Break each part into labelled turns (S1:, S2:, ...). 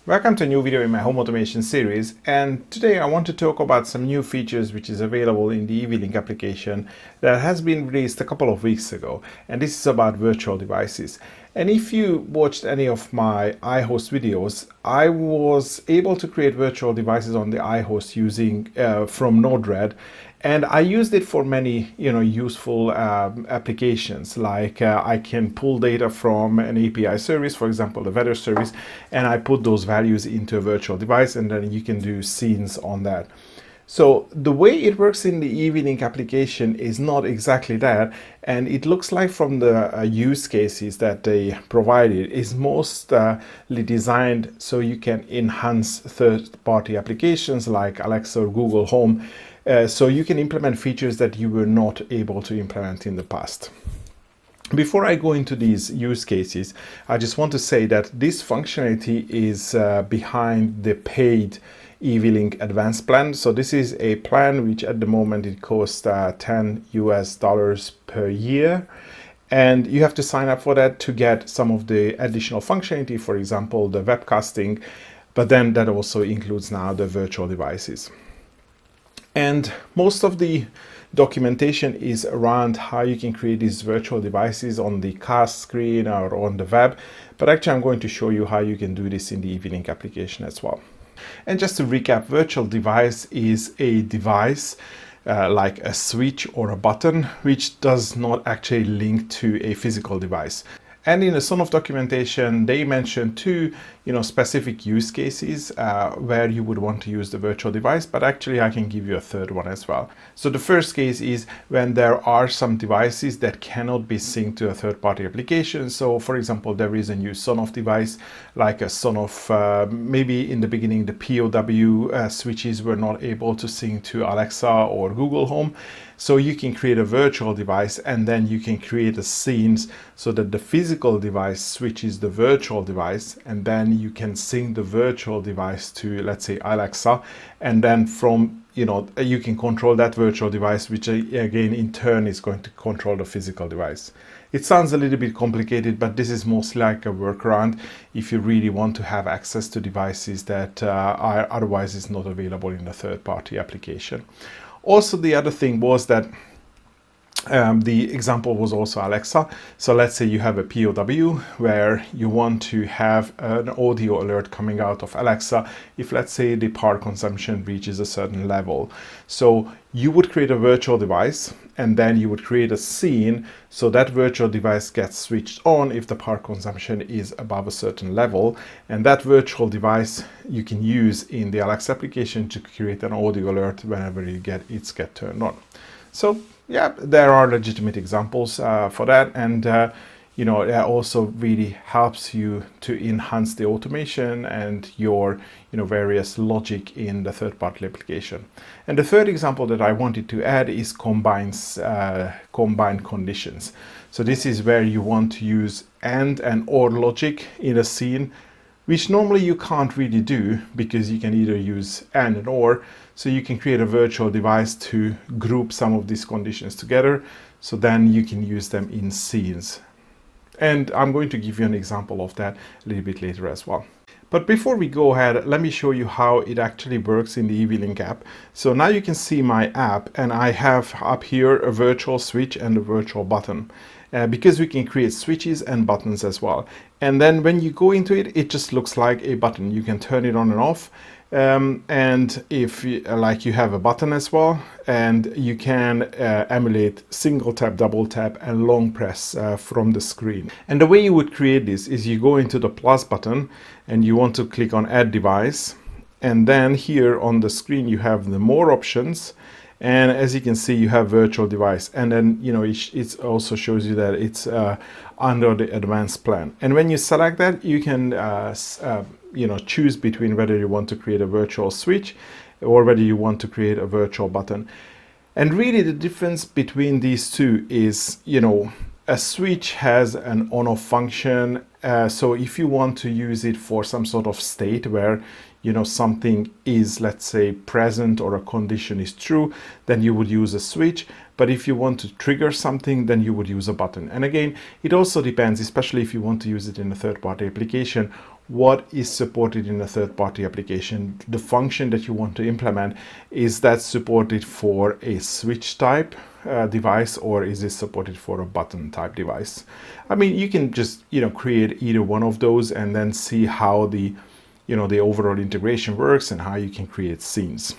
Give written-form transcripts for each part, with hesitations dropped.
S1: Welcome to a new video in my home automation series, and today I want to talk about some new features which is available in the EV-Link application that has been released a couple of weeks ago, and this is about virtual devices. And if you watched any of my iHost videos, I was able to create virtual devices on the iHost using from Node-RED, and I used it for many, useful applications. Like I can pull data from an API service, for example, the weather service, and I put those values into a virtual device, and then you can do scenes on that. So the way it works in the EV-Link application is not exactly that, and it looks like from the use cases that they provided is mostly designed so you can enhance third-party applications like Alexa or Google Home, so you can implement features that you were not able to implement in the past. Before I go into these use cases, I just want to say that this functionality is behind the paid EV-Link Advanced plan. So this is a plan which at the moment it costs $10 per year. And you have to sign up for that to get some of the additional functionality, for example, the webcasting, but then that also includes now the virtual devices. And most of the documentation is around how you can create these virtual devices on the cast screen or on the web. But actually, I'm going to show you how you can do this in the EV-Link application as well. And just to recap, virtual device is a device like a switch or a button, which does not actually link to a physical device. And in the son of documentation, they mention two, specific use cases where you would want to use the virtual device, but actually I can give you a third one as well. So the first case is when there are some devices that cannot be synced to a third-party application. So for example, there is a new son of device, like a son of, maybe in the beginning, the POW switches were not able to sync to Alexa or Google Home. So you can create a virtual device and then you can create a scenes so that the physical device switches the virtual device, and then you can sync the virtual device to, let's say, Alexa, and then from you can control that virtual device, which again in turn is going to control the physical device. It sounds a little bit complicated, but this is mostly like a workaround if you really want to have access to devices that are otherwise is not available in the third-party application. Also, the other thing was that the example was also Alexa. So let's say you have a POW where you want to have an audio alert coming out of Alexa if, let's say, the power consumption reaches a certain level. So you would create a virtual device and then you would create a scene so that virtual device gets switched on if the power consumption is above a certain level. And that virtual device you can use in the Alexa application to create an audio alert whenever you get turned on. So yeah, there are legitimate examples for that, and it also really helps you to enhance the automation and your various logic in the third-party application. And the third example that I wanted to add is combined conditions. So this is where you want to use and or logic in a scene, which normally you can't really do because you can either use and or. So you can create a virtual device to group some of these conditions together, so then you can use them in scenes. And I'm going to give you an example of that a little bit later as well. But before we go ahead, let me show you how it actually works in the EV-Link app. So now you can see my app, and I have up here a virtual switch and a virtual button. Because we can create switches and buttons as well. And then when you go into it, it just looks like a button. You can turn it on and off. And if you have a button as well, and you can emulate single tap, double tap, and long press from the screen. And the way you would create this is you go into the plus button and you want to click on add device. And then here on the screen, you have the more options. And as you can see, you have virtual device, and then it also shows you that it's under the advanced plan. And when you select that, you can choose between whether you want to create a virtual switch or whether you want to create a virtual button. And really, the difference between these two is, a switch has an on-off function. So if you want to use it for some sort of state where something is, let's say, present or a condition is true, then you would use a switch. But if you want to trigger something, then you would use a button. And again, it also depends, especially if you want to use it in a third-party application, what is supported in a third-party application. The function that you want to implement, is that supported for a switch type device, or is it supported for a button type device? I mean, you can just create either one of those and then see how the the overall integration works and how you can create scenes.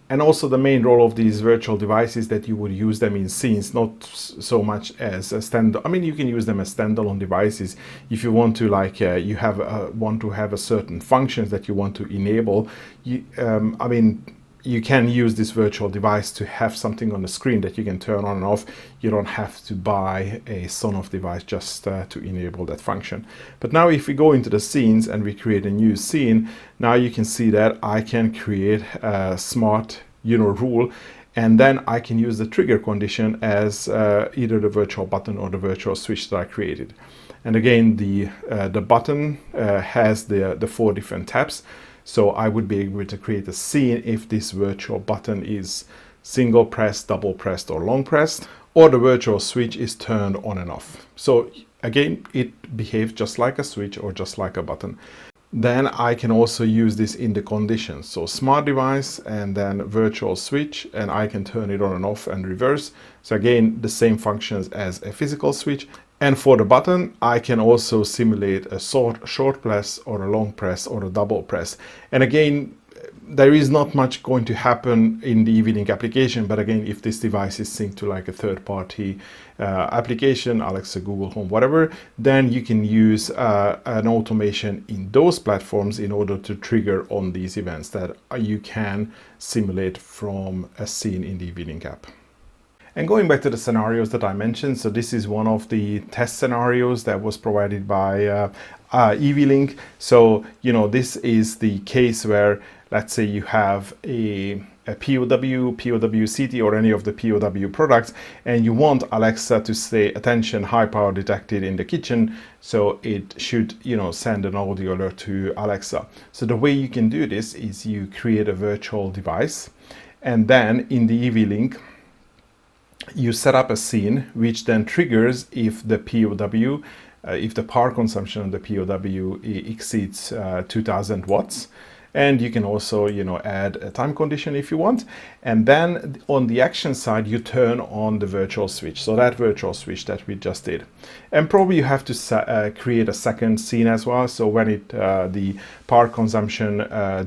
S1: And also the main role of these virtual devices, that you would use them in scenes, not so much as a I mean, you can use them as standalone devices if you want to, like you have want to have a certain functions that you want to enable. I mean, you can use this virtual device to have something on the screen that you can turn on and off. You don't have to buy a Sonos device just to enable that function. But now if we go into the scenes and we create a new scene, now you can see that I can create a smart rule, and then I can use the trigger condition as either the virtual button or the virtual switch that I created. And again, the button has the 4 different taps. So I would be able to create a scene if this virtual button is single pressed, double pressed, or long pressed, or the virtual switch is turned on and off. So again, it behaves just like a switch or just like a button. Then I can also use this in the conditions. So smart device and then virtual switch, and I can turn it on and off and reverse. So again, the same functions as a physical switch. And for the button, I can also simulate a short press or a long press or a double press. And again, there is not much going to happen in the EV-Link application, but again, if this device is synced to like a third-party application, Alexa, Google Home, whatever, then you can use an automation in those platforms in order to trigger on these events that you can simulate from a scene in the EV-Link app. And going back to the scenarios that I mentioned, so this is one of the test scenarios that was provided by EV-Link. So, this is the case where, let's say you have a POW, POW-CT, or any of the POW products, and you want Alexa to say, attention, high power detected in the kitchen. So it should, send an audio alert to Alexa. So the way you can do this is you create a virtual device, and then in the EV-Link, you set up a scene which then triggers if the POW, if the power consumption of the POW exceeds 2000 watts. And you can also, add a time condition if you want. And then on the action side, you turn on the virtual switch. So that virtual switch that we just did. And probably you have to create a second scene as well. So when the power consumption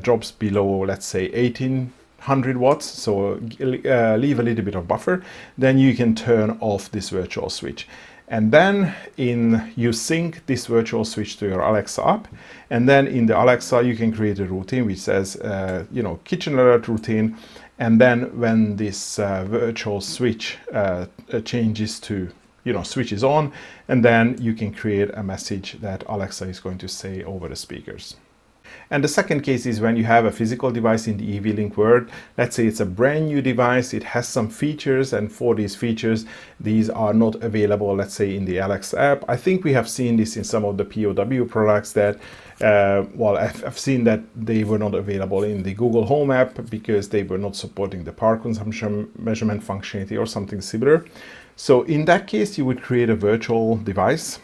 S1: drops below, let's say 1800 watts, so leave a little bit of buffer, then you can turn off this virtual switch. And then you sync this virtual switch to your Alexa app. And then in the Alexa, you can create a routine which says, kitchen alert routine. And then when this virtual switch changes to, switches on, and then you can create a message that Alexa is going to say over the speakers. And the second case is when you have a physical device in the EV-Link world. Let's say it's a brand new device, it has some features, and for these features, these are not available, let's say, in the Alexa app. I think we have seen this in some of the POW products that, I've seen that they were not available in the Google Home app because they were not supporting the power consumption measurement functionality or something similar. So in that case, you would create a virtual device,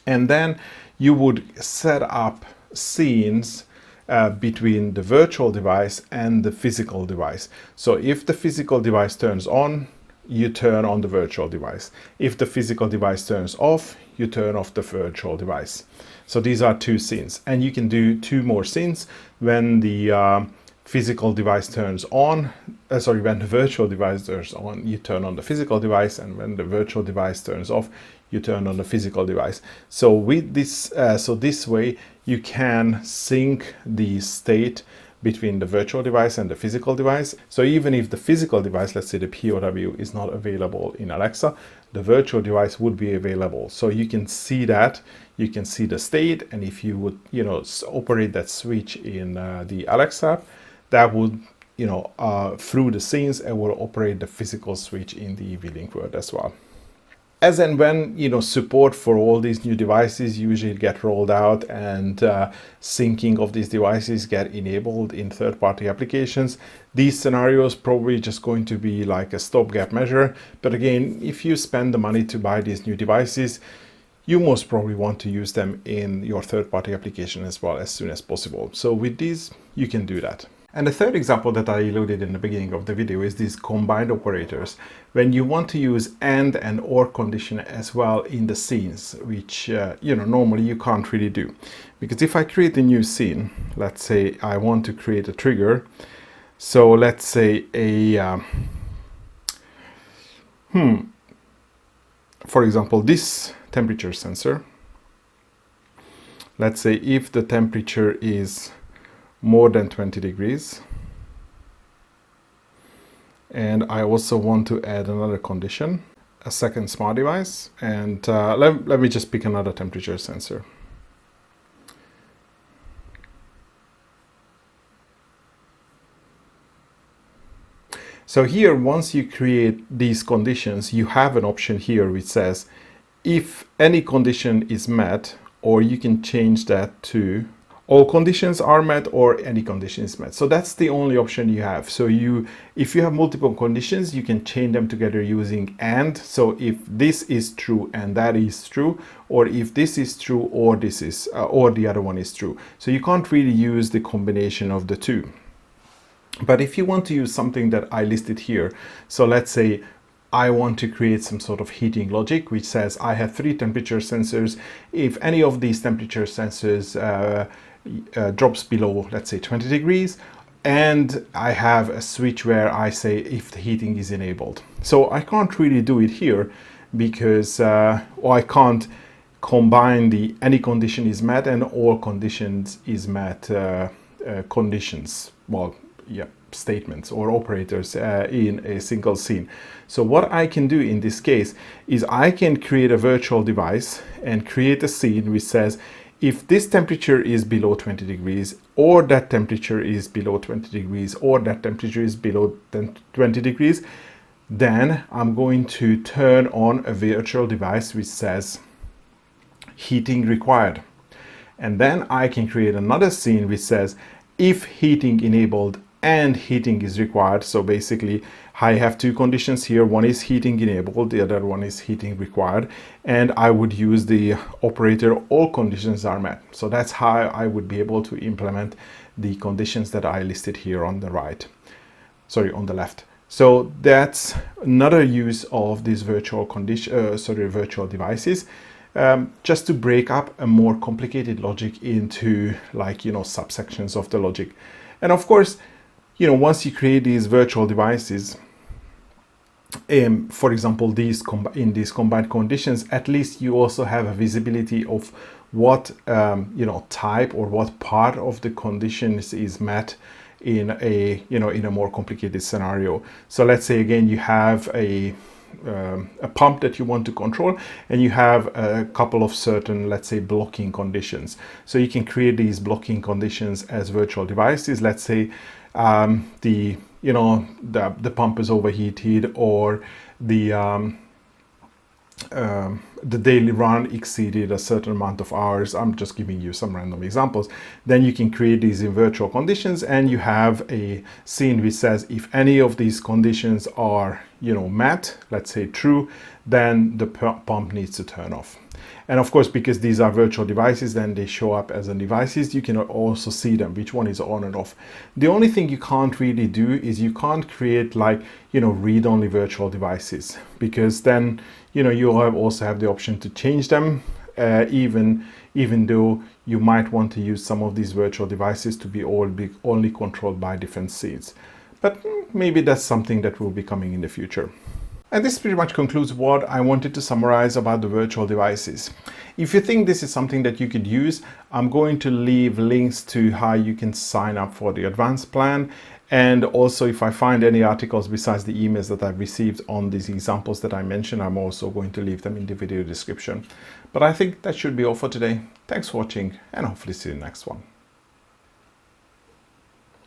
S1: and then you would set up scenes between the virtual device and the physical device. So if the physical device turns on, you turn on the virtual device. If the physical device turns off, you turn off the virtual device. So these are 2 scenes, and you can do 2 more scenes when the physical device turns on. When the virtual device turns on, you turn on the physical device, and when the virtual device turns off, you turn on the physical device. So with this, this way you can sync the state between the virtual device and the physical device. So even if the physical device, let's say the POW, is not available in Alexa, the virtual device would be available. So you can see that, you can see the state, and if you would, operate that switch in the Alexa app, that would, through the scenes, it will operate the physical switch in the EV-Link world as well. As and when support for all these new devices usually get rolled out and syncing of these devices get enabled in third-party applications, these scenarios probably just going to be like a stopgap measure. But again, if you spend the money to buy these new devices, you most probably want to use them in your third-party application as well as soon as possible. So with these, you can do that. And the third example that I alluded in the beginning of the video is these combined operators. When you want to use and or condition as well in the scenes, which normally you can't really do. Because if I create a new scene, let's say I want to create a trigger. So let's say for example, this temperature sensor. Let's say if the temperature is more than 20 degrees. And I also want to add another condition, a second smart device. And let me just pick another temperature sensor. So here, once you create these conditions, you have an option here which says, if any condition is met, or you can change that to all conditions are met or any condition is met. So that's the only option you have. So if you have multiple conditions, you can chain them together using and. So if this is true and that is true, or if this is true or this is or the other one is true. So you can't really use the combination of the two. But if you want to use something that I listed here, so let's say I want to create some sort of heating logic, which says I have 3 temperature sensors. If any of these temperature sensors drops below, let's say 20 degrees, and I have a switch where I say if the heating is enabled. So I can't really do it here because I can't combine the any condition is met and all conditions is met statements or operators in a single scene. So what I can do in this case is I can create a virtual device and create a scene which says if this temperature is below 20 degrees, or that temperature is below 20 degrees, or that temperature is below 20 degrees, then I'm going to turn on a virtual device which says heating required. And then I can create another scene which says if heating enabled and heating is required. So basically I have 2 conditions here. One is heating enabled, the other one is heating required. And I would use the operator all conditions are met. So that's how I would be able to implement the conditions that I listed here on the left. So that's another use of these virtual devices. Just to break up a more complicated logic into subsections of the logic. And of course, once you create these virtual devices, for example, in these combined conditions, at least you also have a visibility of what type or what part of the conditions is met in a more complicated scenario. So let's say again you have a pump that you want to control, and you have a couple of certain, let's say, blocking conditions. So you can create these blocking conditions as virtual devices. Let's say the pump is overheated, or the daily run exceeded a certain amount of hours. I'm just giving you some random examples. Then you can create these in virtual conditions, and you have a scene which says if any of these conditions are met, let's say true, then the pump needs to turn off. And of course, because these are virtual devices, then they show up as devices. You can also see them, which one is on and off. The only thing you can't really do is you can't create read-only virtual devices, because then you also have the option to change them, even though you might want to use some of these virtual devices to be only controlled by different scenes. But maybe that's something that will be coming in the future. And this pretty much concludes what I wanted to summarize about the virtual devices. If you think this is something that you could use, I'm going to leave links to how you can sign up for the advanced plan. And also, if I find any articles besides the emails that I've received on these examples that I mentioned, I'm also going to leave them in the video description. But I think that should be all for today. Thanks for watching, and hopefully see you in the next one.